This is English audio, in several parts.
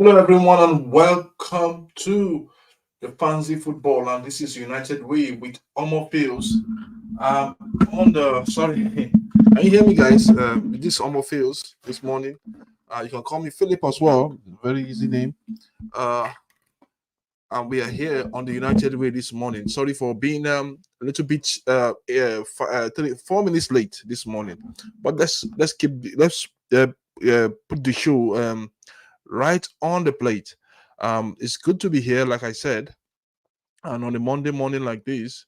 Hello, everyone, and welcome to the Fanzy Football. And this is United Way with Omo Fields. On the sorry, can you hear me, guys? With this Omo Fields this morning. You can call me Philip as well. Very easy name. Uh, and we are here on the United Way this morning. Sorry for being a little bit 4 minutes late this morning, but let's put the show right on the plate. It's good to be here, like I said, and on a Monday morning like this,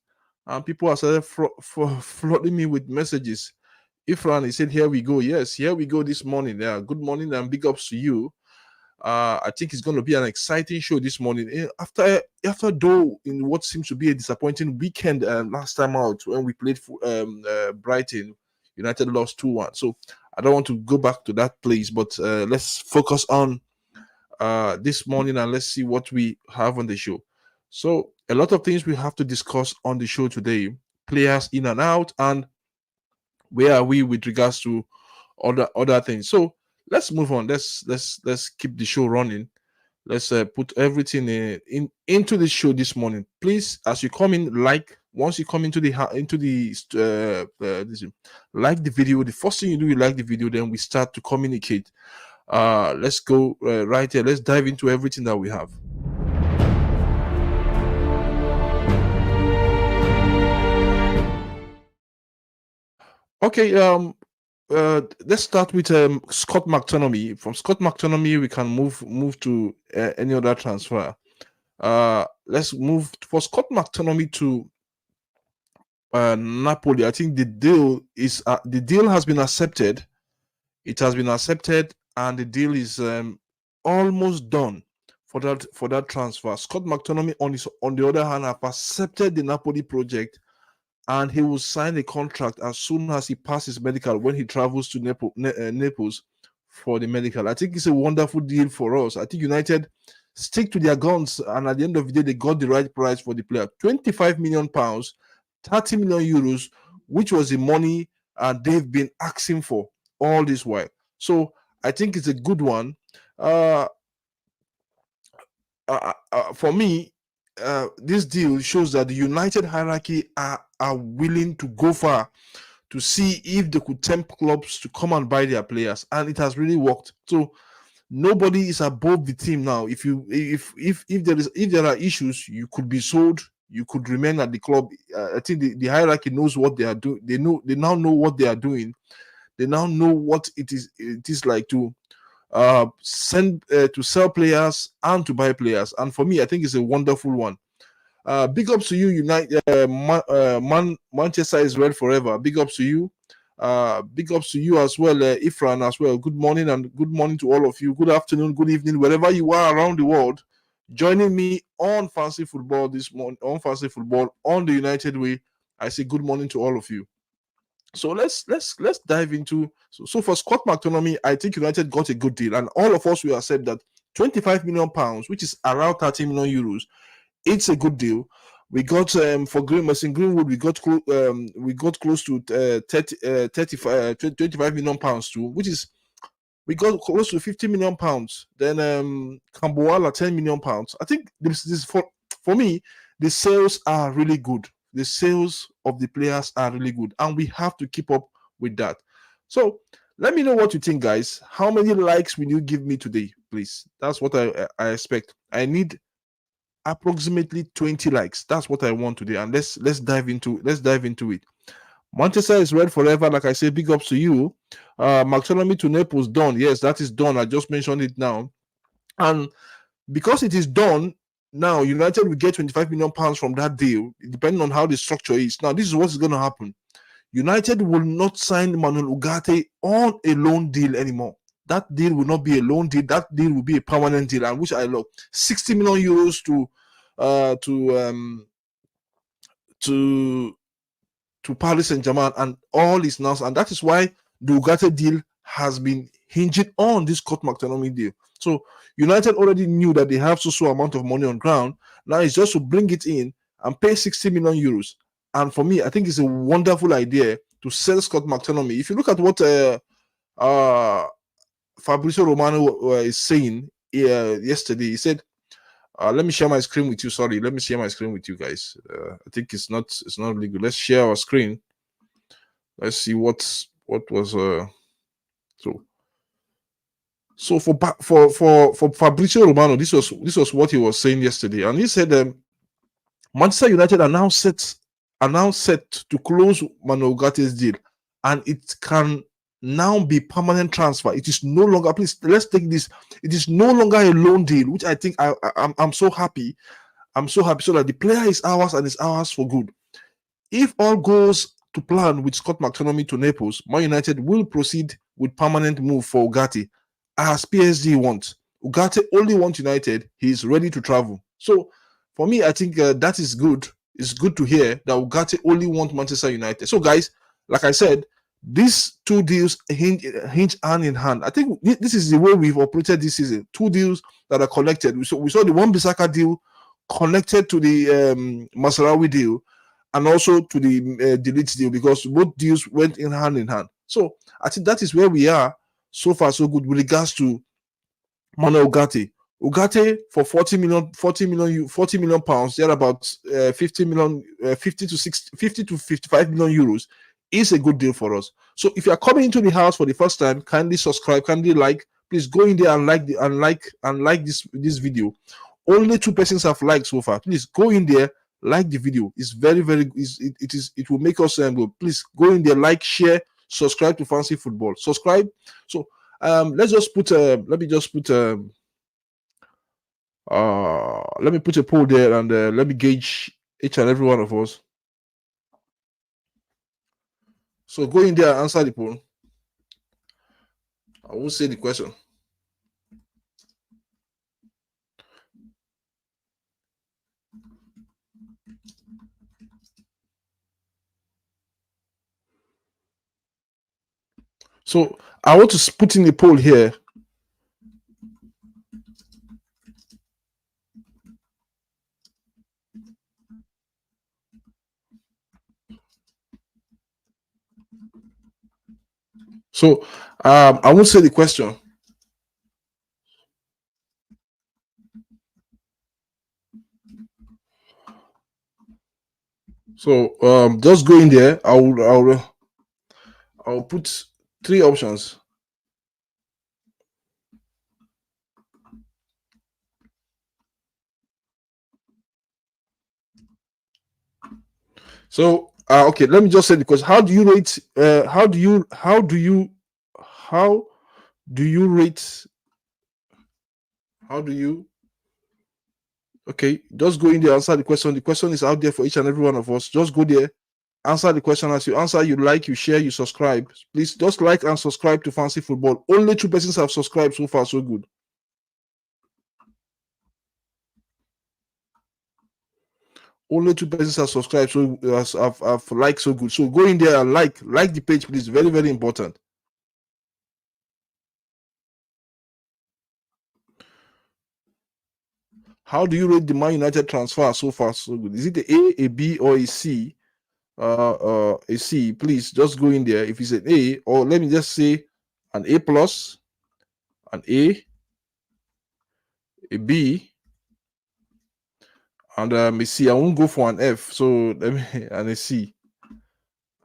people are started flooding me with messages. Ifran, he said, "Here we go." Yes, here we go this morning. Yeah, good morning and big ups to you. I think it's going to be an exciting show this morning. After though in what seems to be a disappointing weekend last time out when we played for Brighton, United lost 2-1. So I don't want to go back to that place, but let's focus on this morning and let's see what we have on the show. So a lot of things we have to discuss on the show today: players in and out, and where are we with regards to other things. So let's move on. Let's keep the show running. Let's put everything into the show this morning. Please, as you come in, once you come into like the video. The first thing you do, you like the video, then we start to communicate. Let's go right here. Let's dive into everything that we have. Okay, let's start with Scott McTommiany. From Scott McTommiany, we can move to any other transfer. Let's move for Scott McTommiany to Napoli. I think the deal has been accepted. It has been accepted, and the deal is almost done for that transfer. Scott McTommiany, on the other hand, have accepted the Napoli project, and he will sign a contract as soon as he passes medical when he travels to Naples for the medical. I think it's a wonderful deal for us. I think United stick to their guns, and at the end of the day, they got the right price for the player. £25 million, 30 million euros, which was the money they've been asking for all this while. So I think it's a good one. For me, this deal shows that the United hierarchy are willing to go far to see if they could tempt clubs to come and buy their players, and it has really worked. So nobody is above the team now. If there are issues, you could be sold. You could remain at the club. I think the hierarchy knows what they are doing. They now know what they are doing. They now know what it is like to sell players and to buy players. And for me, I think it's a wonderful one. Big ups to you, United. Manchester is red forever. Big ups to you. Big ups to you as well, Ifran as well. Good morning, and good morning to all of you. Good afternoon, good evening, wherever you are around the world. Joining me on Fancy Football this morning, on Fancy Football on the United Way. I say good morning to all of you. So let's dive into so for Scott McTominay, I think United got a good deal, and all of us will accept that £25 million, which is around 30 million euros, it's a good deal. We got for Greenwood, we got close to 25 million pounds too, which is we got close to 50 million pounds. Then Camboala 10 million pounds. I think this for me, the sales are really good. The sales of the players are really good, and we have to keep up with that. So let me know what you think, guys. How many likes will you give me today, please? That's what I expect. I need approximately 20 likes. That's what I want today, and let's dive into it. Manchester is red forever. Like I said, big ups to you. McTominay to Naples done. Yes, that is done. I just mentioned it now, and because it is done. Now, United will get £25 million from that deal, depending on how the structure is. Now, this is what is going to happen. United will not sign Manuel Ugarte on a loan deal anymore. That deal will not be a loan deal. That deal will be a permanent deal, and which I love. 60 million euros to Paris Saint-Germain, and all is now. And that is why the Ugarte deal has been hinged on this Scott McTominay deal. So United already knew that they have so amount of money on ground. Now it's just to bring it in and pay 60 million euros. And for me, I think it's a wonderful idea to sell Scott McTominay. If you look at what Fabrizio Romano is saying, yesterday. He said, let me share my screen with you. Sorry, let me share my screen with you guys. I think it's not really good. Let's share our screen. Let's see what was so for Fabrizio Romano, this was what he was saying yesterday, and he said Manchester United are now set to close Manuel Ugarte's deal, and it can now be permanent transfer. It is no longer, please let's take this, it is no longer a loan deal, which I think I'm so happy. I'm so happy so that the player is ours and is ours for good. If all goes to plan with Scott McTommiany to Naples, Man United will proceed with permanent move for Ugarte, as PSG wants. Ugarte only wants United. He is ready to travel. So for me, I think that is good. It's good to hear that Ugarte only wants Manchester United. So guys, like I said, these two deals hinge hand in hand. I think this is the way we've operated this season. Two deals that are connected. We saw the Wan-Bissaka deal connected to the Masraoui deal, and also to the Delete deal, because both deals went in hand. So I think that is where we are so far so good with regards to Manuel Ugarte. Ugarte for 40 million pounds, they're about 50 to 55 million euros, is a good deal for us. So if you are coming into the house for the first time, kindly subscribe, kindly like. Please go in there and like this video. Only 2 persons have liked so far. Please go in there, like the video. It's very it will make us go. Please go in there, like, share, subscribe to Fancy Football. Subscribe. So let me put a poll there, and let me gauge each and every one of us. So go in there and answer the poll. I will say the question. So I want to put in the poll here. So I won't say the question. So just go in there. I'll put 3 options. So okay, let me just say the question. How do you rate okay, just go in there, answer the question. The question is out there for each and every one of us. Just go there, answer the question. As you answer, you like, you share, you subscribe. Please just like and subscribe to Fancy Football. Only 2 persons have subscribed so far, so good. Only 2 persons have subscribed, so have liked, so good. So go in there and like the page, please. Very important. How do you rate the Man United transfer so far, so good? Is it a B, or a C? A C. Please just go in there. If it's an A, or let me just say an A plus, an A B, and a C. I won't go for an F. So let me and a C.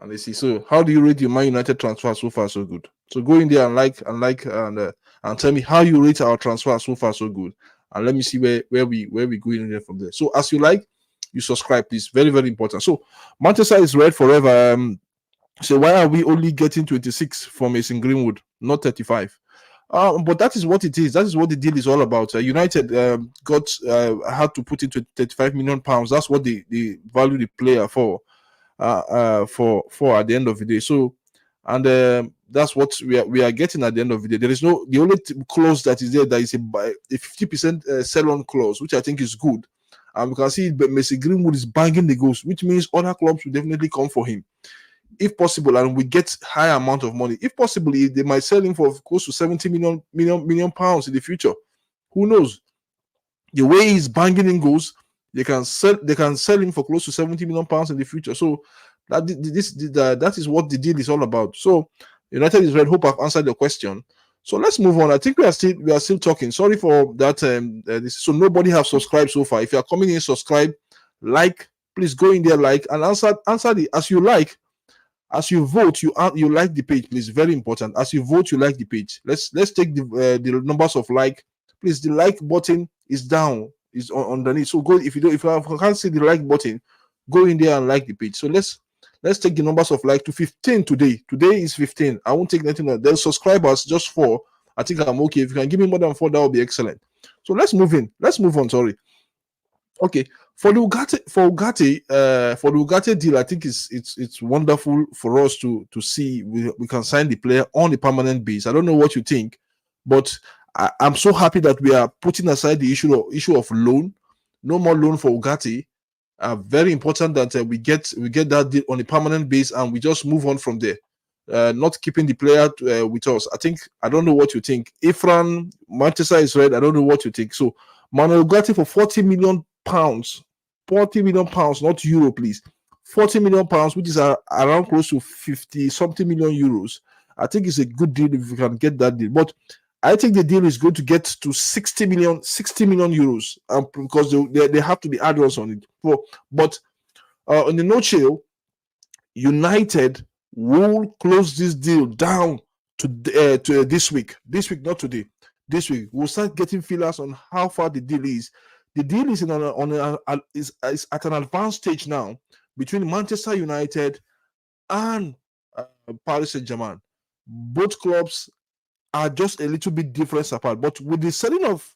And a C. So how do you rate your Man United transfer so far, so good? So go in there and like and tell me how you rate our transfer so far, so good. And let me see where we go in there from there. So as you like, you subscribe, please. Very important. So Manchester is red forever. So why are we only getting 26 from Mason Greenwood, not 35? But that is what it is. That is what the deal is all about. United had to put into 35 million pounds. That's what they value the player for at the end of the day. So, and that's what we are getting at the end of the day. There is the only clause that is there that is a 50% sell-on clause, which I think is good. And we can see Mason Greenwood is banging the goals, which means other clubs will definitely come for him, if possible, and we get high amount of money. If possible, they might sell him for close to 70 million pounds in the future. Who knows? The way he's banging in goals, they can sell him for close to 70 million pounds in the future. So that is what the deal is all about. So United is red. Hope I've answered your question. So let's move on. I think we are still talking. Sorry for that. So nobody have subscribed so far. If you are coming in, subscribe, like. Please go in there, like, and answer the as you like. As you vote, you like the page, please. Very important. As you vote, you like the page. Let's take the numbers of like. Please, the like button is down, is underneath. So go, if you can't see the like button, go in there and like the page. So let's take the numbers of like to 15 today. Today is 15. I won't take anything else. There's subscribers just 4. I think I'm okay. If you can give me more than 4, that will be excellent. So let's move in. Let's move on. Sorry. Okay, for the Ugarte deal, I think it's wonderful for us to see we can sign the player on a permanent base. I don't know what you think, but I'm so happy that we are putting aside the issue of loan. No more loan for Ugarte. Very important that we get that deal on a permanent base and we just move on from there. Not keeping the player with us. I don't know what you think. Ifran, Manchester is red. I don't know what you think. So Manuel Ugarte for 40 million pounds, 40 million pounds, not euro, please. 40 million pounds, which is around close to 50 something million euros. I think it's a good deal if we can get that deal. But I think the deal is going to get to 60 million euros, because they have to be add-ons on it. But on the nutshell, United will close this deal down to this week. This week, not today. This week, we'll start getting feelers on how far the deal is. The deal is is at an advanced stage now between Manchester United and Paris Saint-Germain. Both clubs are just a little bit different apart. But with the selling of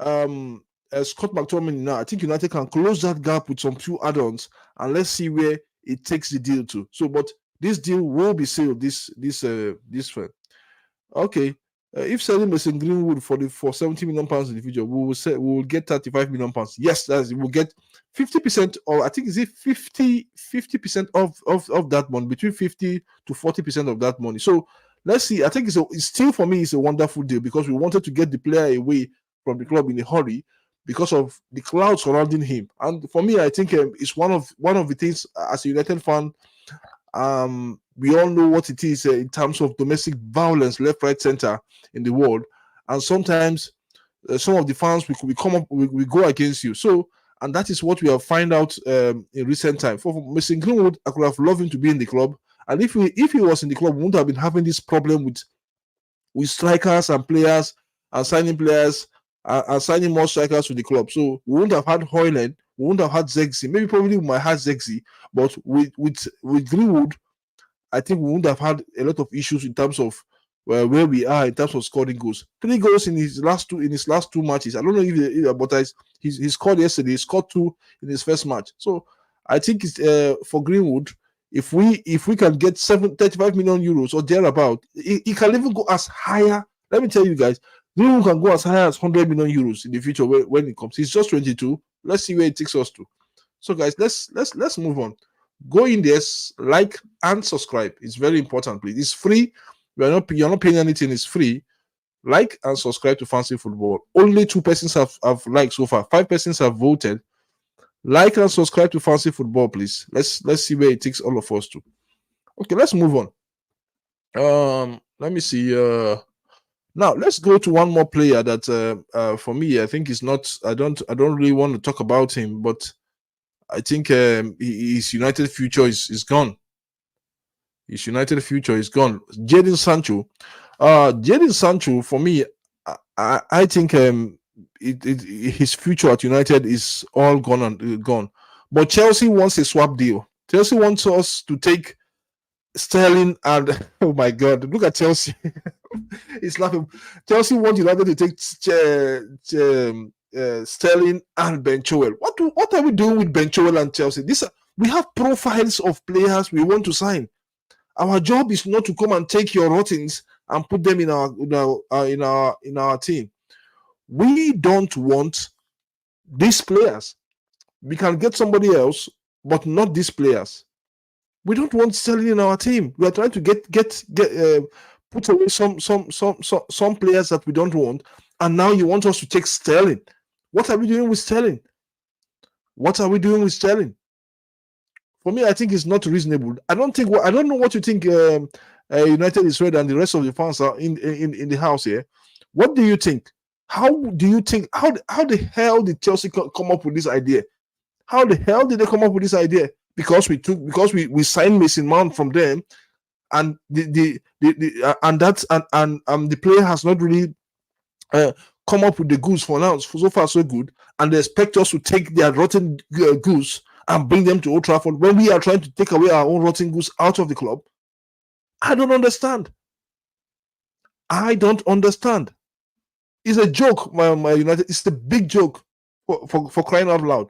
Scott McTommiany now, I think United can close that gap with some few add-ons, and let's see where it takes the deal to. So, but this deal will be sealed this one. Okay. If selling Mason Greenwood for 70 million pounds in the future, we will get 35 million pounds. Yes, we'll get 50%, or I think is it 50% of that money, between 50 to 40% of that money. So let's see. I think it's still, for me, it's a wonderful deal because we wanted to get the player away from the club in a hurry because of the cloud surrounding him. And for me, I think it's one of the things as a United fan. We all know what it is in terms of domestic violence, left, right, center in the world, and sometimes some of the fans we come up, we go against you. So, and that is what we have found out in recent time. For Mason Greenwood, I could have loved him to be in the club, and if he was in the club, we wouldn't have been having this problem with strikers and players and signing players and signing more strikers to the club. So we wouldn't have had Højlund, we wouldn't have had Zexi. Maybe probably we might have Zexi, but with Greenwood, I think we wouldn't have had a lot of issues in terms of where we are in terms of scoring goals. 3 goals in his last two matches. I don't know if but he scored yesterday. He scored 2 in his first match. So I think it's for Greenwood. If we can get 35 million euros or thereabout, he can even go as higher. Let me tell you guys, Greenwood can go as high as 100 million euros in the future when it comes. He's just 22. Let's see where it takes us to. So guys, let's move on. Go in there, like and subscribe. It's very important, please. It's free. You're not paying anything. It's free. Like and subscribe to Fancy Football. Only 2 persons have liked so far. 5 persons have voted. Like and subscribe to Fancy Football, please. Let's see where it takes all of us to. Okay, let's move on. Let me see. Now let's go to one more player that for me, I think is not. I don't really want to talk about him, but I think his United future is gone. His United future is gone. Jadon Sancho. Jadon Sancho, for me, I think his future at United is all gone. But Chelsea wants a swap deal. Chelsea wants us to take Sterling and oh my God, look at Chelsea. It's laughing. Chelsea wants United to take Sterling and Ben Chilwell. What are we doing with Ben Chilwell and Chelsea? We have profiles of players we want to sign. Our job is not to come and take your rottings and put them in our team. We don't want these players. We can get somebody else, but not these players. We don't want Sterling in our team. We are trying to get put away some players that we don't want, and now you want us to take Sterling. What are we doing with Sterling? For me, I think it's not reasonable. I don't know what you think, United is red and the rest of the fans are in the house here. What do you think? How do you think? How the hell did Chelsea come up with this idea? How the hell did they come up with this idea? Because we signed Mason Mount from them, and the player has not really come up with the goods for now. So far, so good, and they expect us to take their rotten goose and bring them to Old Trafford when we are trying to take away our own rotten goose out of the club. I don't understand. I don't understand. It's a joke, my United. It's a big joke for crying out loud.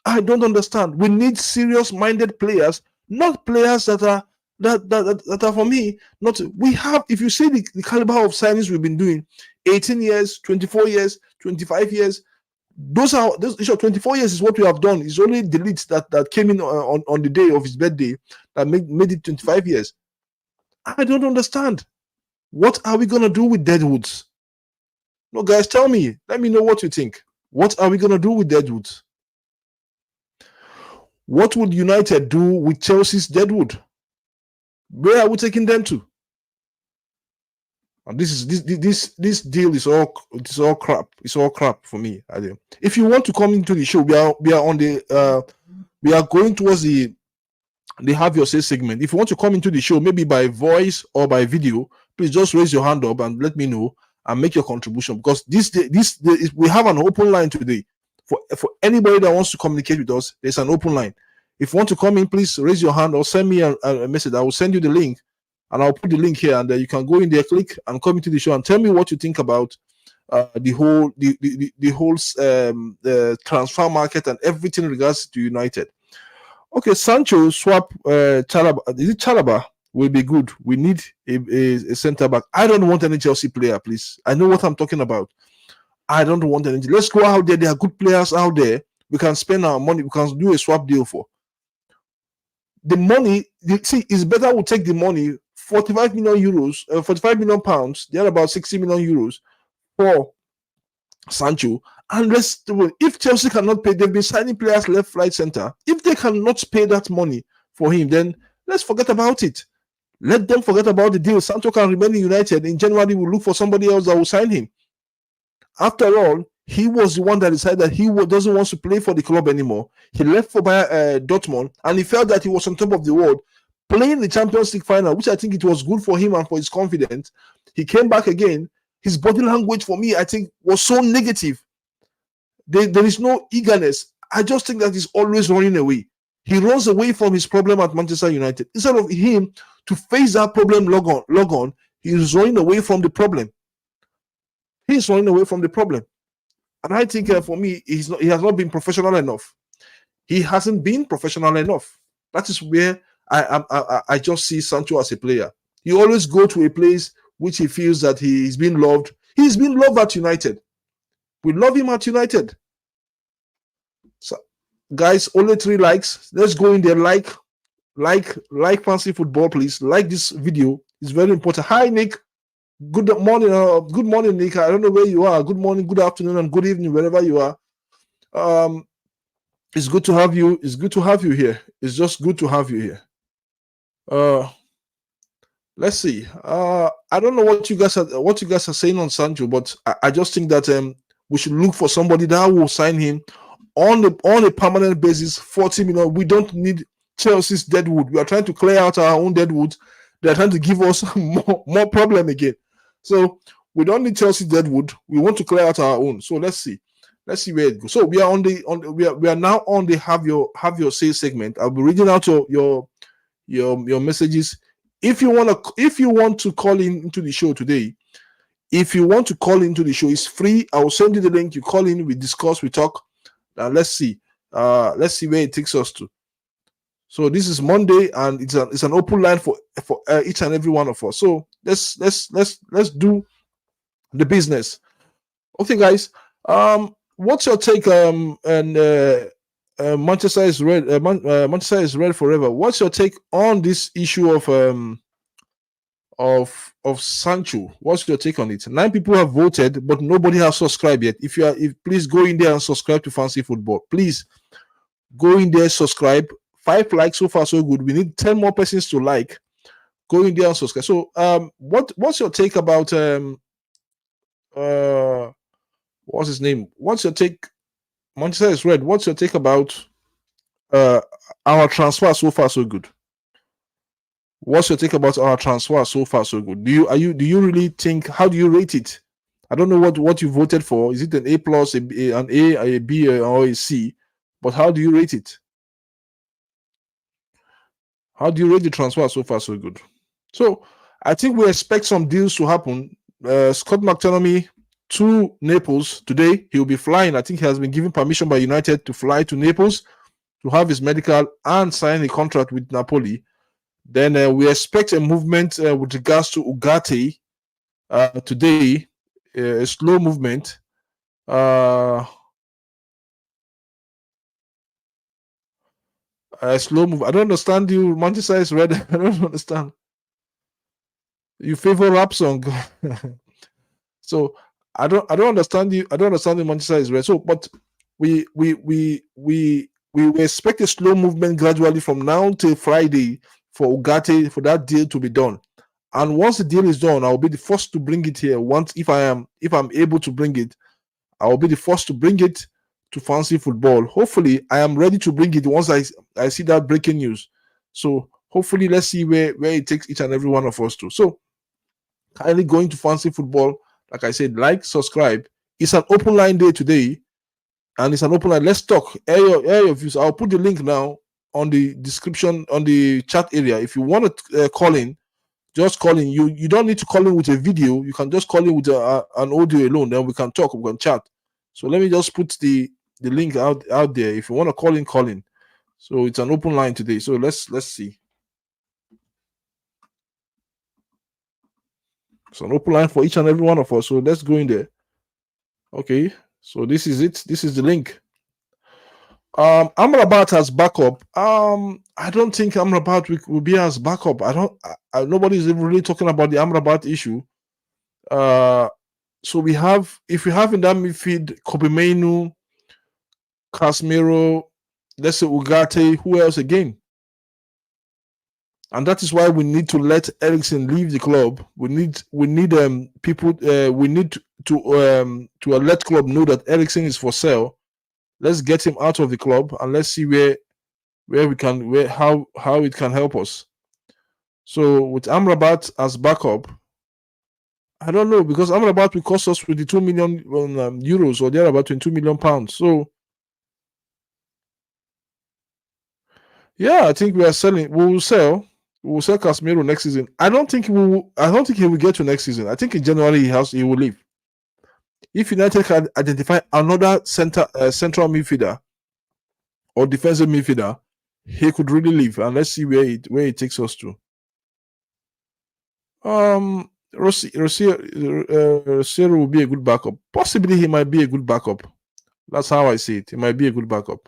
I don't understand. We need serious-minded players, not players that are for me. Not we have. If you see the caliber of signings we've been doing, 18 years, 24 years, 25 years. Those 24 years is what we have done. It's only the Leeds that came in on the day of his birthday that made it 25 years. I don't understand. What are we gonna do with Deadwoods? No, guys, tell me. Let me know what you think. What are we gonna do with Deadwoods? What would United do with Chelsea's Deadwood? Where are we taking them to? And this deal is all crap. It's all crap for me. If you want to come into the show, we are going towards the have your say segment. If you want to come into the show, maybe by voice or by video, please just raise your hand up and let me know and make your contribution. Because we have an open line today for anybody that wants to communicate with us. There's an open line. If you want to come in, please raise your hand or send me a message. I will send you the link. And I'll put the link here, and you can go in there, click, and come into the show and tell me what you think about the whole transfer market and everything in regards to United. Okay, Sancho swap Chalaba. Is it Chalaba? Will be good. We need a centre back. I don't want any Chelsea player, please. I know what I'm talking about. I don't want any. Let's go out there. There are good players out there. We can spend our money. We can do a swap deal for. The money, see, it's better we take the money. 45 million euros, 45 million pounds, they're about 60 million euros for Sancho. And if Chelsea cannot pay, they've been signing players left, right, center. If they cannot pay that money for him, then let's forget about it. Let them forget about the deal. Sancho can remain in United. In January, we'll look for somebody else that will sign him. After all, he was the one that decided that he doesn't want to play for the club anymore. He left for Dortmund, and he felt that he was on top of the world. Playing the Champions League final, which I think it was good for him and for his confidence. He came back again. His body language for me, I think, was so negative. There is no eagerness. I just think that he's always running away. He runs away from his problem at Manchester United. Instead of him to face that problem log on, he's running away from the problem. He's running away from the problem. And I think for me, he has not been professional enough. He hasn't been professional enough. That is where I just see Sancho as a player. He always go to a place which he feels that he's been loved. He's been loved at United. We love him at United. So, guys, only 3 likes. Let's go in there. Like Fancy Football, please. Like this video. It's very important. Hi, Nick. Good morning. Good morning, Nick. I don't know where you are. Good morning, good afternoon, and good evening, wherever you are. It's good to have you. It's good to have you here. It's just good to have you here. Let's see. I don't know what you guys are saying on Sancho, but I just think that we should look for somebody that will sign him on a permanent basis. 40 million. We don't need Chelsea's Deadwood. We are trying to clear out our own Deadwood. They are trying to give us more problem again. So we don't need Chelsea Deadwood. We want to clear out our own. So let's see where it goes. So we are we are now on the have your say segment. I'll be reading out your messages. If you want to call into the show today, if you want to call into the show, it's free. I will send you the link. You call in, we discuss, we talk. Let's see where it takes us to. So this is Monday, and it's an open line for each and every one of us. So let's do the business. Okay, guys. What's your take? Manchester is red. Manchester is red forever. What's your take on this issue of Sancho? What's your take on it? 9 people have voted, but nobody has subscribed yet. Please go in there and subscribe to Fancy Football. Please go in there, subscribe. 5 likes so far, so good. We need 10 more persons to like. go in there and subscribe. So what's your take about what's his name? What's your take? Manchester is red. What's your take about our transfer so far so good? What's your take about our transfer so far so good? Do you really think, how do you rate it? I don't know what you voted for. Is it an A plus, an A, B, or a C? But how do you rate it? How do you rate the transfer so far so good? So I think we expect some deals to happen. Scott McTommiany to Naples today. He'll be flying. I think he has been given permission by United to fly to Naples to have his medical and sign a contract with Napoli. Then we expect a movement with regards to Ugarte today, a slow movement. A slow move. I don't understand you. Manchester is red. I don't understand. You favor rap song. So I don't understand you. I don't understand the Manchester is red. So, but we expect a slow movement gradually from now till Friday for Ugarte, for that deal to be done. And once the deal is done, I'll be the first to bring it here. If I'm able to bring it, I will be the first to bring it to Fancy Football. Hopefully, I am ready to bring it once I see that breaking news. So hopefully, let's see where it takes each and every one of us to. So kindly going to Fancy Football, like I said, like, subscribe. It's an open line day today, and it's an open line. Let's talk. Air your views. I'll put the link now on the description, on the chat area. If you want to call in, just call in. You don't need to call in with a video. You can just call in with an audio alone. Then we can talk. We can chat. So let me just put the link out there. If you want to call in, call in. So it's an open line today. So let's see. It's an open line for each and every one of us. So let's go in there. Okay. So this is it. This is the link. Amrabat as backup. I don't think Amrabat will be as backup. Nobody's really talking about the Amrabat issue. So we have, if we have in that midfield, Kobimenu, Casemiro, let's say Ugarte, who else again? And that is why we need to let Eriksen leave the club. We need people. We need to let club know that Eriksen is for sale. Let's get him out of the club and let's see how it can help us. So with Amrabat as backup, I don't know, because Amrabat will cost us 22 million euros, or they're about 22 million pounds. So yeah, I think we are selling. We will sell Casemiro next season. I don't think he will get to next season. I think in January he will leave. If United can identify another central midfielder or defensive midfielder, he could really leave. And let's see where it takes us to. Rosier will be a good backup. Possibly he might be a good backup. That's how I see it. He might be a good backup.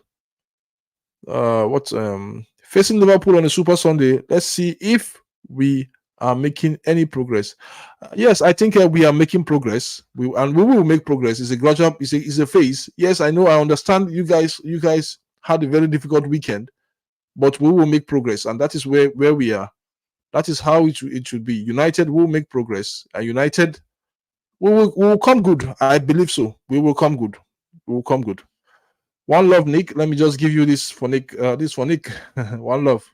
Facing Liverpool on a Super Sunday. Let's see if we are making any progress. Yes, I think we are making progress. We will make progress. It's a gradual. It's a phase. Yes, I know. I understand. You guys had a very difficult weekend, but we will make progress, and that is where we are. That is how it should be. United will make progress, and United will come good. I believe so. We will come good. We will come good. One love, Nick. Let me just give you this for Nick. This for Nick. One love.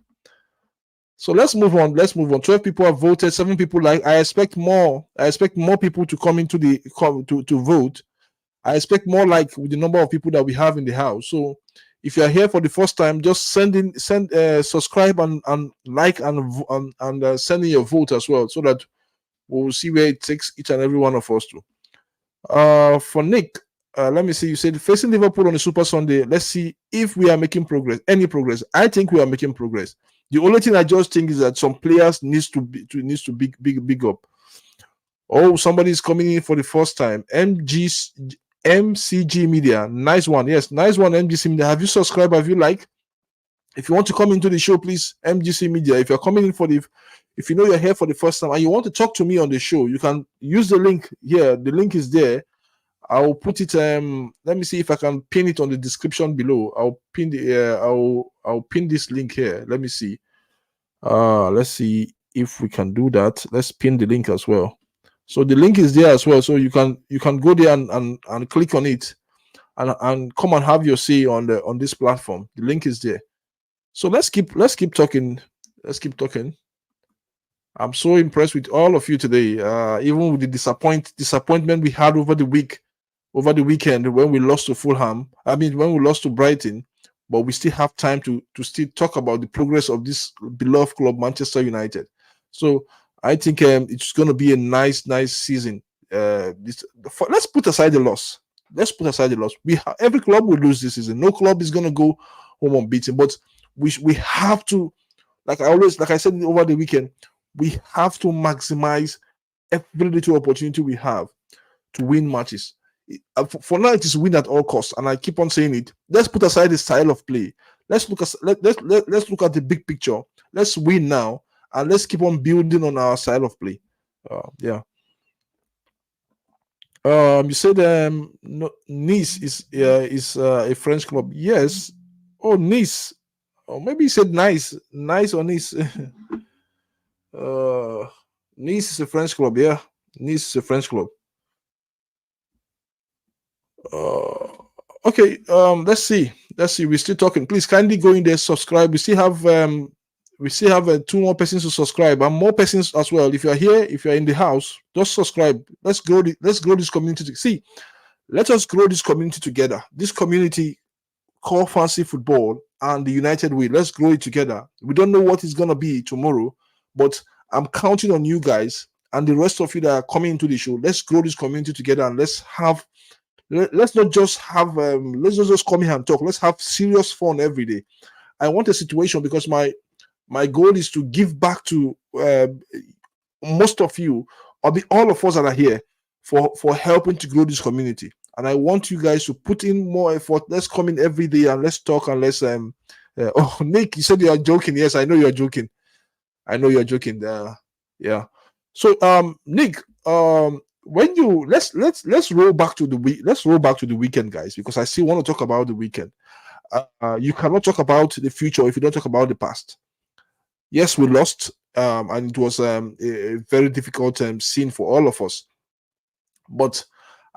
So let's move on. 12 people have voted. 7 people like. I expect more. I expect more people to come into to vote. I expect more, like with the number of people that we have in the house. So if you are here for the first time, just subscribe and like and send in your vote as well, so that we'll see where it takes each and every one of us to. For Nick, let me see. You said facing Liverpool on a Super Sunday. Let's see if we are making progress. Any progress? I think we are making progress. The only thing I just think is that some players needs to big up. Oh, somebody is coming in for the first time. MCG Media, nice one. Yes, nice one. MGC Media. Have you subscribed? Have you liked? If you want to come into the show, please, MGC Media. If you're coming in if you know you're here for the first time and you want to talk to me on the show, you can use the link here. The link is there. I'll put it. Let me see if I can pin it on the description below. I'll pin I'll pin this link here. Let me see. Let's see. if we can do that. Let's pin the link as well. So the link is there as well. So you can go there and click on it and come and have your say on this platform. The link is there. So let's keep talking. Let's keep talking. I'm so impressed with all of you today. Even with the disappointment we had over the weekend when we lost to Fulham. I mean, when we lost to Brighton, but we still have time to still talk about the progress of this beloved club, Manchester United. So I think it's going to be a nice season. Let's put aside the loss. Let's put aside the loss. Every club will lose this season. No club is going to go home unbeaten. But we have to, like I said over the weekend, we have to maximize every little opportunity we have to win matches. For now, it is win at all costs, and I keep on saying it. Let's put aside the style of play. Let's look at the big picture. Let's win now, and let's keep on building on our style of play. Yeah. You said no, Nice is a French club. Yes. Oh, Nice. Or maybe you said nice or Nice. Nice is a French club. Yeah, Nice is a French club. Okay. Let's see. We're still talking. Please kindly go in there, subscribe. We still have 2 more persons to subscribe and more persons as well. If you're here, if you're in the house, just subscribe. Let's grow this community. See, let us grow this community together. This community called Fancy Football and the United Way. Let's grow it together. We don't know what it's gonna be tomorrow, but I'm counting on you guys and the rest of you that are coming into the show. Let's grow this community together and let's not just have let's not just come here and talk. Let's have serious fun every day. I want a situation because my goal is to give back to most of you, or all of us that are here, for helping to grow this community. And I want you guys to put in more effort. Let's come in every day and let's talk and let's oh, Nick, you said you are joking. Yes, I know you are joking. Yeah. So Nick, when you let's roll back to the week. Let's roll back to the weekend, guys, because I still want to talk about the weekend. You cannot talk about the future if you don't talk about the past. Yes, we lost, and it was a very difficult scene for all of us. But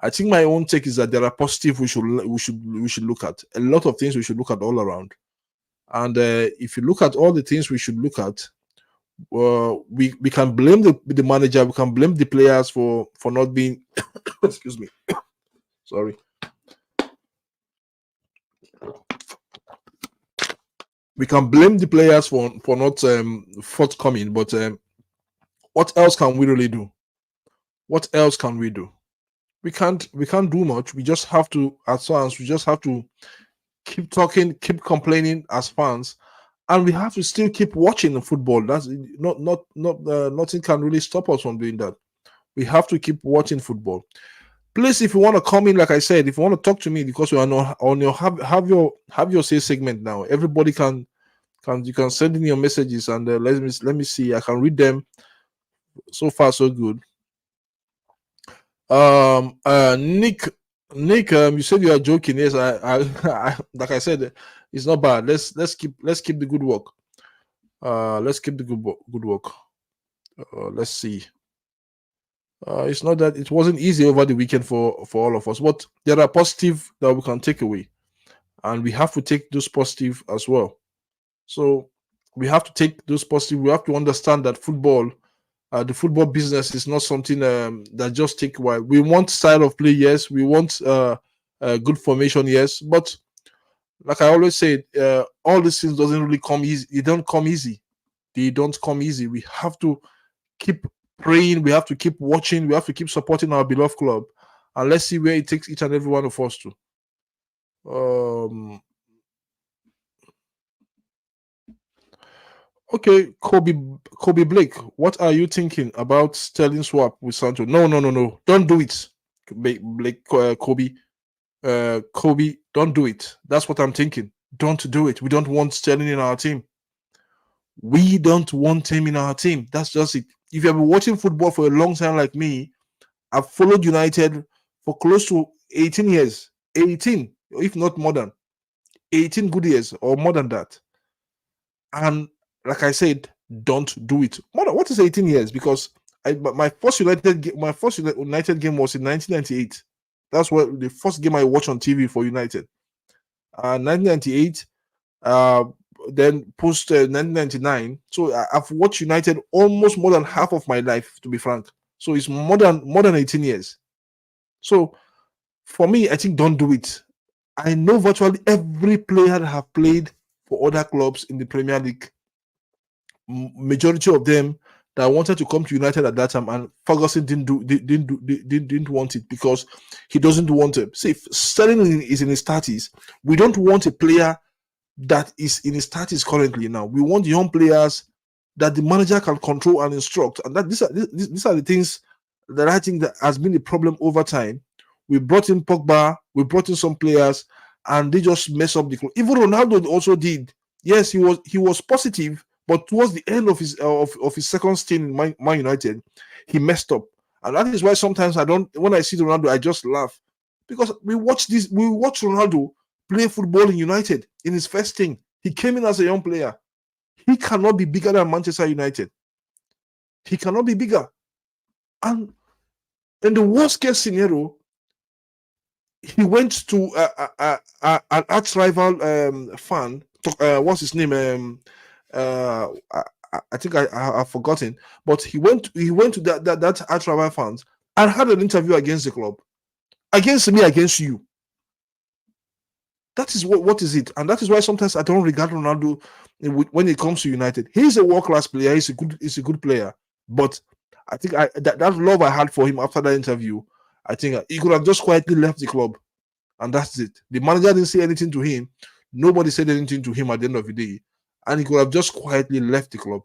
I think my own take is that there are positive we should look at. A lot of things we should look at all around. And if you look at all the things we should look at, we can blame the manager, we can blame the players for not being excuse me. Sorry. We can blame the players for not forthcoming, but what else can we really do? What else can we do? We can't do much. We just have to, as fans, we just have to keep talking, keep complaining as fans, and we have to still keep watching the football. That's nothing can really stop us from doing that. We have to keep watching football. Please, if you want to come in, like I said, if you want to talk to me, because we are on your have your say segment now. Everybody you can send in your messages and let me see. I can read them. So far, so good. Nick, you said you are joking. Yes, I like I said, it's not bad. Let's keep the good work. Let's keep the good work. Let's see. It's not that it wasn't easy over the weekend for all of us, but there are positive that we can take away, and we have to take those positive as well. So we have to take those positive. We have to understand that the football business is not something that just take a while. We want style of play, yes. We want good formation, yes. But like I always say, all these things doesn't really come easy. They don't come easy. We have to keep praying. We have to keep watching. We have to keep supporting our beloved club, and let's see where it takes each and every one of us to. Okay, Kobe Blake, what are you thinking about Sterling swap with Sancho? No. Don't do it, Blake. Kobe, don't do it. That's what I'm thinking. Don't do it. We don't want Sterling in our team. We don't want him in our team. That's just it. If you've been watching football for a long time like me, I've followed United for close to 18 years. 18, if not more than 18 good years or more than that. And like I said, don't do it. What is 18 years? Because my first United game was in 1998. That's what the first game I watched on TV for United. 1998. Then post 1999. So I've watched United almost more than half of my life, to be frank. So it's more than 18 years. So for me, I think don't do it. I know virtually every player that have played for other clubs in the Premier League. Majority of them that wanted to come to United at that time, and Ferguson didn't want it because he doesn't want it. See, if Sterling is in his 30s, we don't want a player that is in his 30s currently now. We want young players that the manager can control and instruct, and that these are the things that I think that has been the problem over time. We brought in Pogba, we brought in some players, and they just mess up the club. Even Ronaldo also did. Yes, he was positive, but towards the end of his second stint in Man United, he messed up, and that is why sometimes when I see Ronaldo, I just laugh, because we watch Ronaldo play football in United in his first thing. He came in as a young player. He cannot be bigger than Manchester United. He cannot be bigger. And in the worst case scenario, he went to an arch rival fan. What's his name? I think I've forgotten. But he went to that arch rival fans and had an interview against the club, against me, against you. That is what is it, and that is why sometimes I don't regard Ronaldo when it comes to United. He's a world-class player. He's a good player, but I think that love I had for him after that interview, I think he could have just quietly left the club, and that's it. The manager didn't say anything to him. Nobody said anything to him at the end of the day, and he could have just quietly left the club.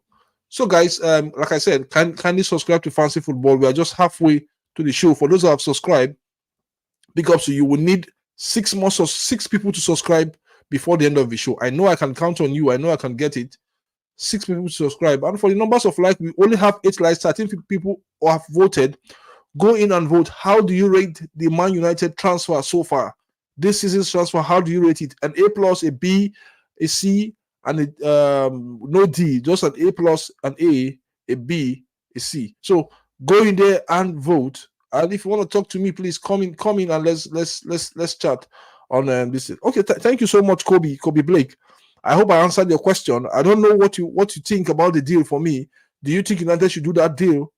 So, guys, like I said, kindly subscribe to Fancy Football. We are just halfway to the show. For those who have subscribed, big up to you. We need 6 people to subscribe before the end of the show. I know I can count on you. I know I can get it. 6 people to subscribe. And for the numbers of likes, we only have 8 likes. 13 people have voted. Go in and vote. How do you rate the Man United transfer so far? This season's transfer, how do you rate it? An A+, a B, a C, and no D. Just an A+, an A B, a C. So go in there and vote. And if you want to talk to me, please come in and let's chat on this. Okay, thank you so much, Kobe Blake. I hope I answered your question. I don't know what you think about the deal for me. Do you think United should do that deal?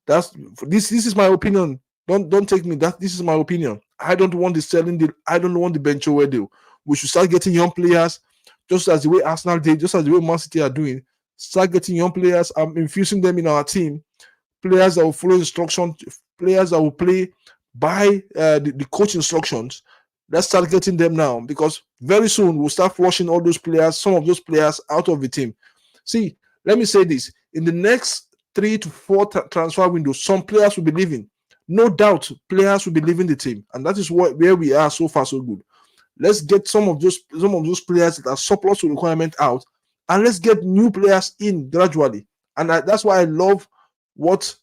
This is my opinion. Don't take me that. This is my opinion. I don't want the selling deal. I don't want the Benchowe deal. We should start getting young players, just as the way Arsenal did, just as the way Man City are doing. Start getting young players. I'm infusing them in our team. Players that will follow instructions, players that will play by the coach instructions. Let's start getting them now, because very soon we'll start flushing all those players, some of those players out of the team. See, let me say this. In the next 3 to 4 transfer windows, some players will be leaving. No doubt, players will be leaving the team. And that is where we are so far so good. Let's get some of those players that are surplus to requirement out, and let's get new players in gradually. And that's why I love what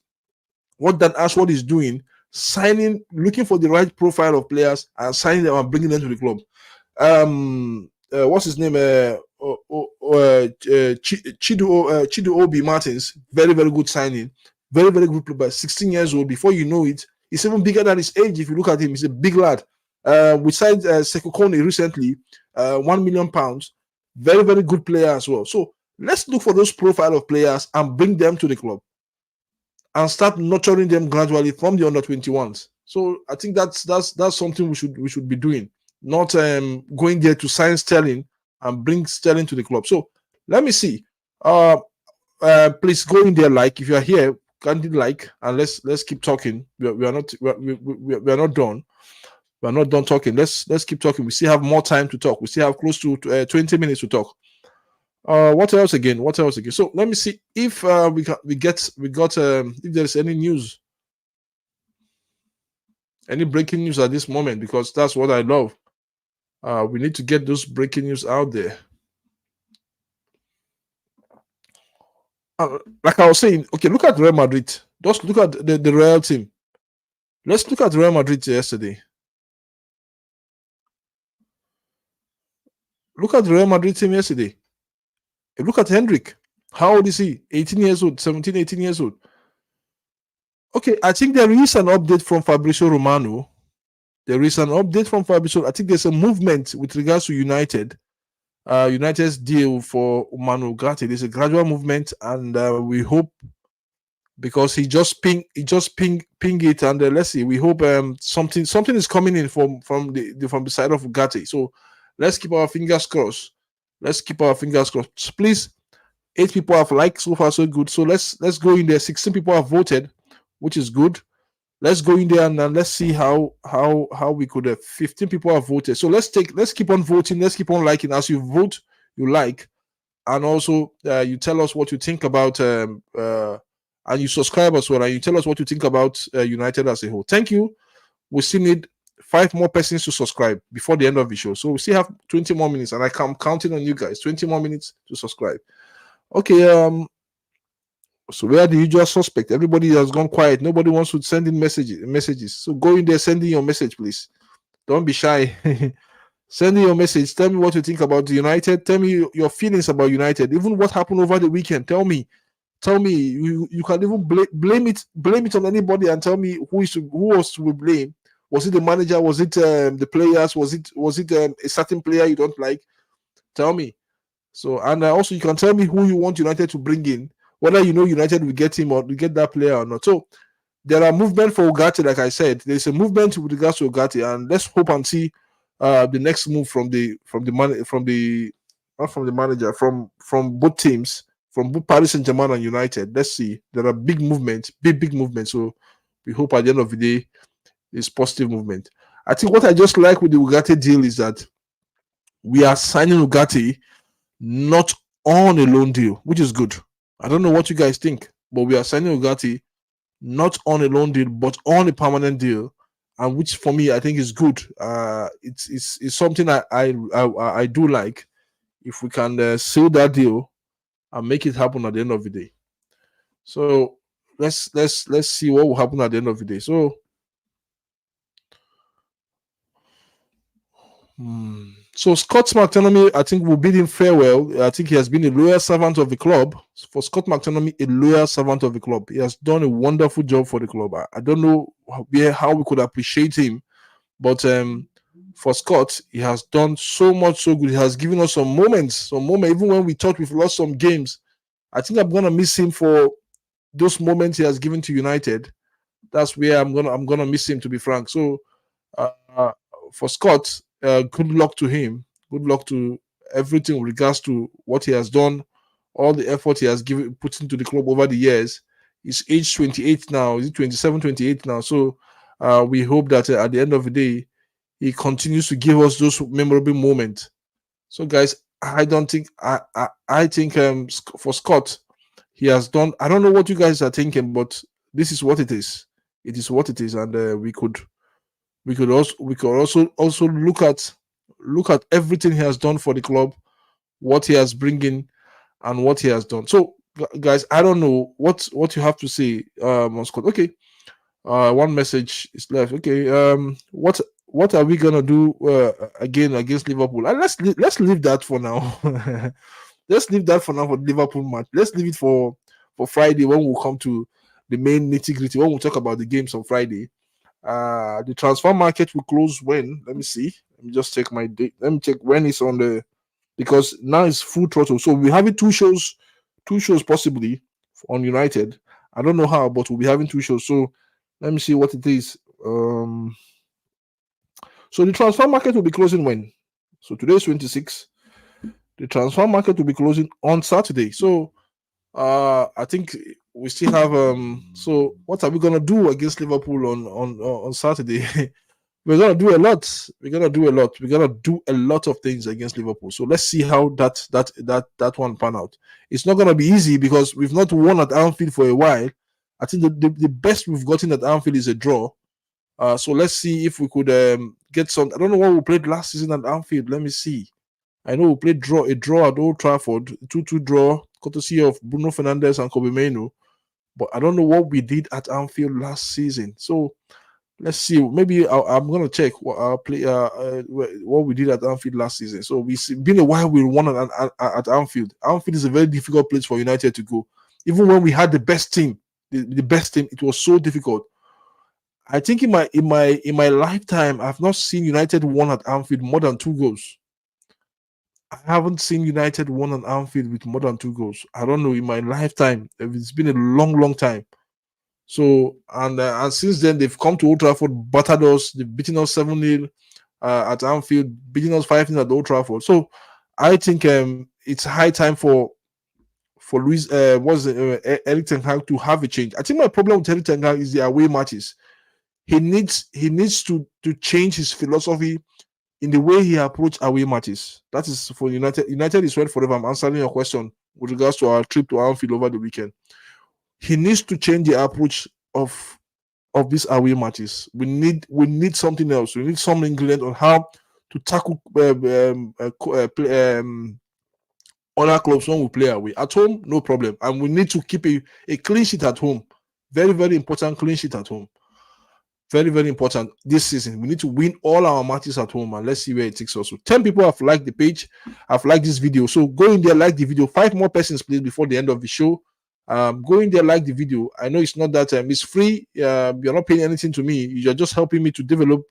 Dan Ashworth is doing, looking for the right profile of players and signing them and bringing them to the club. What's his name? Chido Obi Martins, very, very good signing, very, very good player. 16 years old. Before you know it, he's even bigger than his age. If you look at him, he's a big lad. We signed Sekou Kone recently, £1 million. Very, very good player as well. So let's look for those profile of players and bring them to the club and start nurturing them gradually from the under-21s. So I think that's something we should be doing, not going there to sign Sterling and bring Sterling to the club. So let me see. Please go in there, like, if you are here, kindly like, and let's keep talking. We are not done. We are not done talking. Let's keep talking. We still have more time to talk. We still have close to 20 minutes to talk. What else again? So let me see if we got if there's any news, any breaking news at this moment, because that's what I love. We need to get those breaking news out there. Like I was saying, okay, look at Real Madrid. Just look at the Real team. Let's look at Real Madrid yesterday. Look at the Real Madrid team yesterday. Look at Hendrick. How old is he? 18 years old, 17, 18 years old. Okay, I think there is an update from Fabrizio Romano. There is an update from Fabrizio. I think there's a movement with regards to United. United's deal for Manuel Ugarte. There's a gradual movement, and we hope, because he just ping it, and let's see. We hope something is coming in from the side of Ugarte. So let's keep our fingers crossed. Let's keep our fingers crossed. Please, 8 people have liked, so far so good. So let's go in there. 16 people have voted, which is good. Let's go in there, and let's see how we could. 15 people have voted. So let's keep on voting. Let's keep on liking. As you vote, you like, and also you tell us what you think about and you subscribe as well, and you tell us what you think about United as a whole. Thank you. We still need 5 more persons to subscribe before the end of the show. So we still have 20 more minutes, and I'm counting on you guys. 20 more minutes to subscribe. Okay. So we are the usual suspect. Everybody has gone quiet. Nobody wants to send in messages. So go in there, send in your message, please. Don't be shy. Send in your message. Tell me what you think about the United. Tell me your feelings about United. Even what happened over the weekend. Tell me. You can even blame it on anybody, and tell me who was to be blamed. Was it the manager? Was it the players? Was it a certain player you don't like? Tell me. So, and also you can tell me who you want United to bring in, whether you know United will get him or will get that player or not. So there are movement for Ugarte, like I said. There's a movement with regards to Ugarte, and let's hope and see the next move from the manager, from both teams, from both Paris Saint-Germain and United. Let's see. There are big movements, big movements. So we hope at the end of the day it's positive movement. I think what I just like with the Ugarte deal is that we are signing Ugarte not on a loan deal, which is good. I don't know what you guys think, but we are signing Ugarte not on a loan deal, but on a permanent deal, and which for me I think is good. It's something I do like. If we can seal that deal and make it happen at the end of the day. So let's see what will happen at the end of the day. So So Scott McTommiany, I think, will bid him farewell. I think he has been a loyal servant of the club. For Scott McTommiany, a loyal servant of the club. He has done a wonderful job for the club. I don't know how we could appreciate him, but for Scott, he has done so much, so good. He has given us some moments, even when we thought we've lost some games. I think I'm gonna miss him for those moments he has given to United. That's where I'm gonna miss him, to be frank. So for Scott, good luck to him. Good luck to everything with regards to what he has done, all the effort he has put into the club over the years. He's age 28 now. Is it 27, 28 now? So we hope that at the end of the day, he continues to give us those memorable moments. So guys, I don't think I think for Scott, he has done. I don't know what you guys are thinking, but this is what it is. It is what it is, and we could also look at everything he has done for the club, what he has bringing, and what he has done. So guys, I don't know what you have to say on Scott. Okay, one message is left. Okay, what are we gonna do again against Liverpool? And let's leave that for now. Let's leave that for now for the Liverpool match. Let's leave it for Friday, when we'll come to the main nitty-gritty, when we'll talk about the games on Friday. The transfer market will close when? Let me see. Let me just check my date. Let me check when it's on the, because now it's full throttle. So we're having two shows possibly on United. I don't know how, but we'll be having 2 shows. So let me see what it is. So the transfer market will be closing when? So today is 26. The transfer market will be closing on Saturday. So I think we still have so what are we gonna do against Liverpool on Saturday? We're gonna do a lot. We're gonna do a lot of things against Liverpool. So let's see how that one pan out. It's not gonna be easy because we've not won at Anfield for a while. I think the best we've gotten at Anfield is a draw. So let's see if we could get some. I don't know what we played last season at Anfield. Let me see. I know we played a draw at Old Trafford, 2-2 draw, courtesy of Bruno Fernandes and Kobe Mainoo. But I don't know what we did at Anfield last season. So Let's see. Maybe I'm gonna check what we did at Anfield last season. So been a while we won at Anfield. Anfield is a very difficult place for United to go. Even when we had the best team, the best team, it was so difficult. I think in my lifetime, I've not seen United won at Anfield more than 2 goals. I haven't seen United won at Anfield with more than 2 goals. I don't know in my lifetime. It's been a long, long time. So and since then they've come to Old Trafford, battered us. They've beaten us 7-0 at Anfield, beating us 5-0 at Old Trafford. So I think it's high time for Luis Eric Ten Hag to have a change. I think my problem with Eric Ten Hag is the away matches. He needs to change his philosophy in the way he approached away matches. That is for United. United is red forever. I'm answering your question with regards to our trip to Anfield over the weekend. He needs to change the approach of these away matches. We need something else. We need some ingredient on how to tackle other clubs when we play away. At home, no problem. And we need to keep a clean sheet at home. Very, very important clean sheet at home. Very, very important this season. We need to win all our matches at home, and let's see where it takes us. So 10 people have liked the page, have liked this video. So go in there, like the video. 5 more persons, please, before the end of the show. Go in there, like the video. I know it's not that it's free. You're not paying anything to me. You're just helping me to develop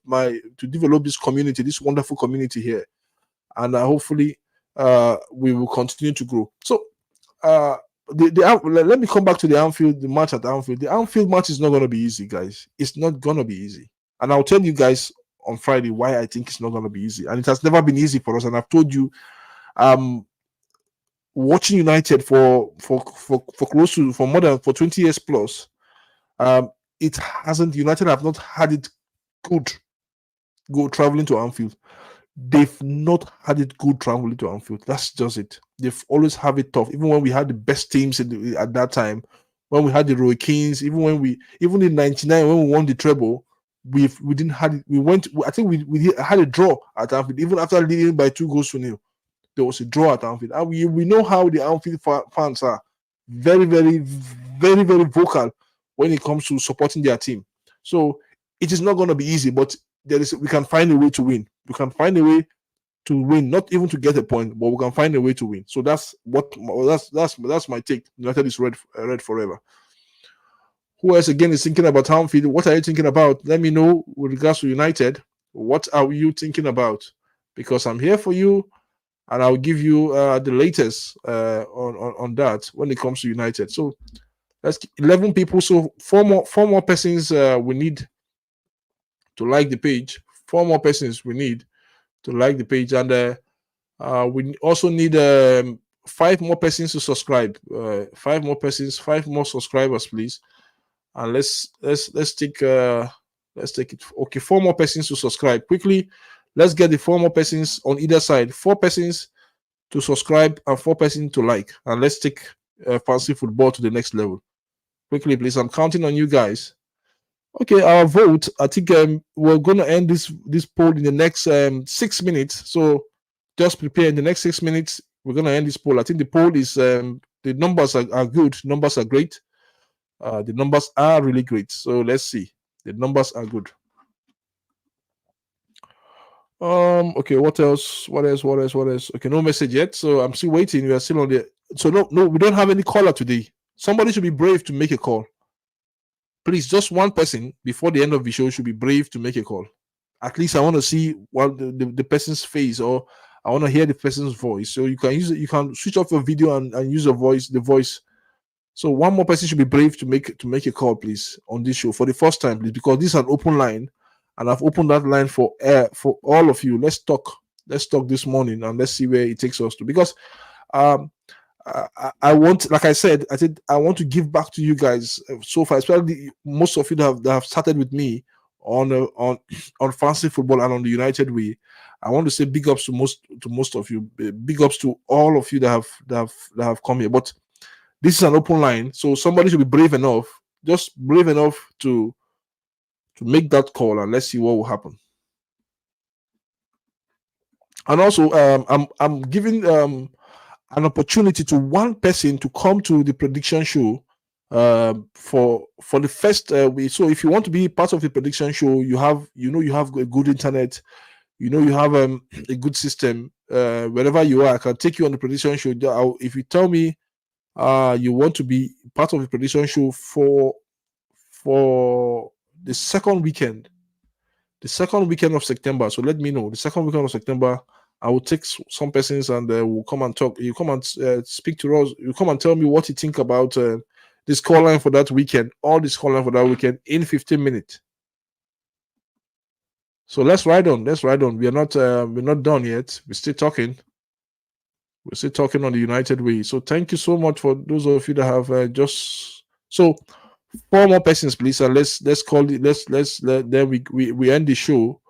this community, this wonderful community here, and hopefully we will continue to grow. So let me come back to the match at Anfield. The Anfield match is not going to be easy, guys. It's not going to be easy, and I'll tell you guys on Friday why I think it's not going to be easy. And it has never been easy for us. And I've told you, watching United for close to for more than 20 years plus, it hasn't. United have not had it good go traveling to Anfield. They've not had it good traveling to Anfield. That's just it. They've always have it tough. Even when we had the best teams at that time, when we had the Roy Keanes, even in '99 when we won the treble, we didn't had it. I think we had a draw at Anfield. Even after leading by 2-0, there was a draw at Anfield. And we know how the Anfield fans are. Very, very, very, very vocal when it comes to supporting their team. So it is not going to be easy, but we can find a way to win. We can find a way to win, not even to get a point, but we can find a way to win. So that's my take. United is red forever. Who else again is thinking about Anfield? What are you thinking about? Let me know with regards to United. What are you thinking about? Because I'm here for you, and I'll give you the latest on that when it comes to United. So that's 11 people. So four more persons we need to like the page. 4 more persons we need to like the page, and we also need 5 more persons to subscribe. 5 more persons, 5 more subscribers, please. And let's take it. Okay, 4 more persons to subscribe quickly. Let's get the 4 more persons on either side. 4 persons to subscribe and 4 persons to like, and let's take fancy football to the next level. Quickly, please. I'm counting on you guys. Okay, our vote. I think we're going to end this poll in the next 6 minutes. So just prepare. In the next 6 minutes, we're going to end this poll. I think the poll is the numbers are good. Numbers are great. The numbers are really great. So let's see. The numbers are good. Okay, what else? Okay, no message yet. So I'm still waiting. We are still on the. So no, we don't have any caller today. Somebody should be brave to make a call. Please, just one person before the end of the show should be brave to make a call. At least I want to see what the person's face, or I want to hear the person's voice. So you can use it. You can switch off your video and use the voice. So one more person should be brave to make a call, please, on this show for the first time, please, because this is an open line, and I've opened that line for all of you. Let's talk this morning, and let's see where it takes us to. Because I want, like I said, I want to give back to you guys so far, especially most of you that have started with me on fancy football and on the United way. I want to say big ups to most of you, big ups to all of you that have come here. But this is an open line, so somebody should be brave enough, just brave enough to make that call, and let's see what will happen. And also, I'm giving an opportunity to one person to come to the prediction show For the first week. So if you want to be part of the prediction show, you have a good internet, you have a good system. Wherever you are, I can take you on the prediction show. If you tell me you want to be part of the prediction show for the second weekend of September. So let me know. The second weekend of September, I will take some persons and we'll come and talk. You come and speak to us. You come and tell me what you think about the scoreline for that weekend, all the scoreline for that weekend in 15 minutes. So let's ride on. We're not done yet. We're still talking. We're still talking on the United way. So thank you so much for those of you that have just. So 4 more persons, please, and let's call it. Then we end the show.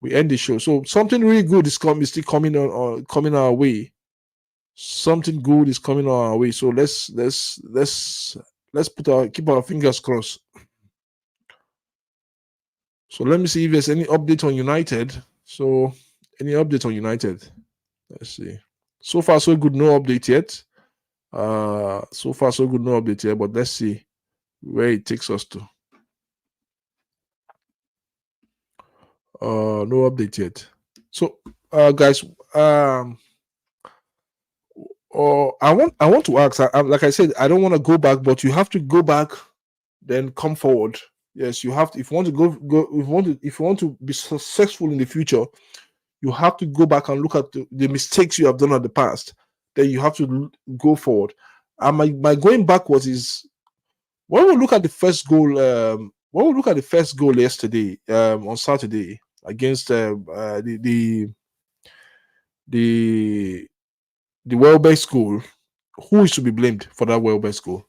We end the show. So something really good is still coming our way. Something good is coming our way. So let's keep our fingers crossed. So let me see if there's any update on United. So any update on United? Let's see. So far so good, no update yet. So far so good, no update yet. But let's see where it takes us to. No update yet. So guys, I want to ask. Like I said, I don't want to go back, but you have to go back, then come forward. Yes, you have to. If you want to if you want to be successful in the future, you have to go back and look at the mistakes you have done in the past. Then you have to go forward. And my going backwards is when we look at the first goal. When we look at the first goal yesterday, on Saturday against the Welbeck goal, who is to be blamed for that Welbeck goal?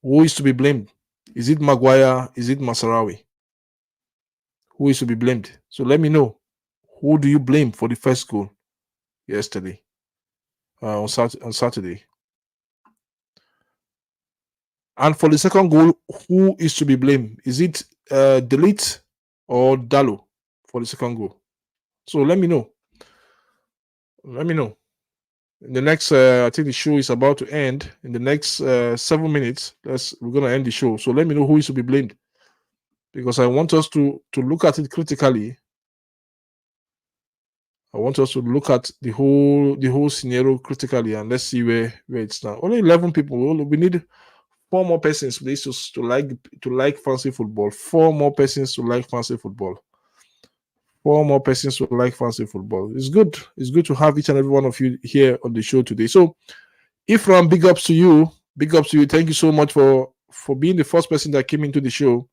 Who is to be blamed? Is it Maguire? Is it Masraoui? Who is to be blamed? So let me know. Who do you blame for the first goal yesterday on Saturday? And for the second goal, who is to be blamed? Is it Delete or Dalo for the second goal? So let me know. Let me know. In the next, I think the show is about to end. In the next 7 minutes, we're gonna end the show. So let me know who is to be blamed, because I want us to look at it critically. I want us to look at the whole scenario critically, and let's see where it's now. Only 11 people. We need 4 more persons, please, to like fancy football. 4 more persons to like fancy football. 4 more persons to like fancy football. It's good. It's good to have each and every one of you here on the show today. So, Ifram, big ups to you. Big ups to you. Thank you so much for being the first person that came into the show.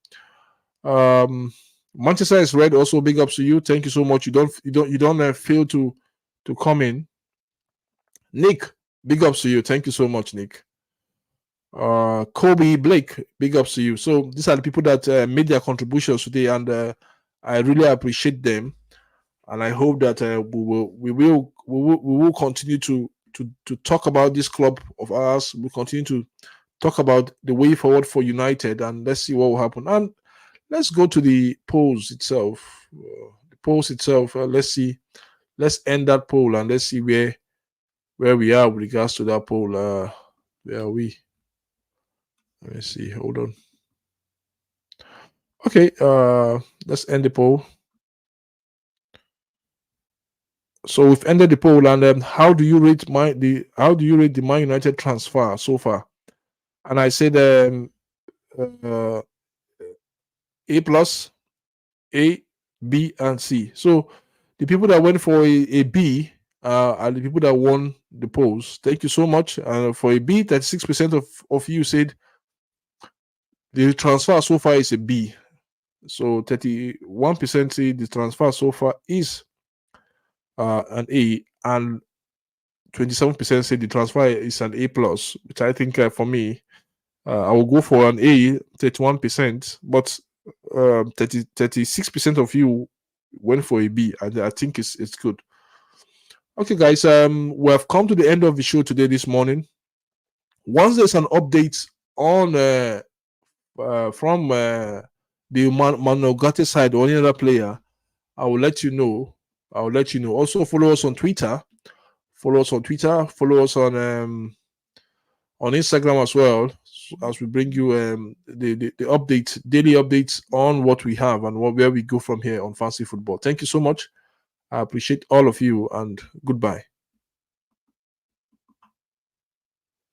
Manchester is red. Also, big ups to you. Thank you so much. You don't fail to come in. Nick, big ups to you. Thank you so much, Nick. Kobe Blake, big ups to you. So these are the people that made their contributions today, and I really appreciate them. And I hope that we will continue to talk about this club of ours. We'll continue to talk about the way forward for United, and let's see what will happen. And let's go to the polls itself. Let's see. Let's end that poll and let's see where we are with regards to that poll. Where are we? Let me see. Hold on. Okay. Let's end the poll. So we've ended the poll, and how do you rate the Man United transfer so far? And I said A plus, A, B, and C. So the people that went for a B are the people that won the polls. Thank you so much. For a B, 36% of you said the transfer so far is a B. So 31% say the transfer so far is an A, and 27% say the transfer is an A plus, which I think for me, I will go for an A, 31%, but 36% of you went for a B, and I think it's good. Okay, guys, we have come to the end of the show today this morning. Once there's an update on from the Manuel Ugarte side or any other player, I will let you know. Also follow us on Twitter. Follow us on on Instagram as well, as we bring you the updates, daily updates on what we have and where we go from here on Fancy Football. Thank you so much. I appreciate all of you, and goodbye.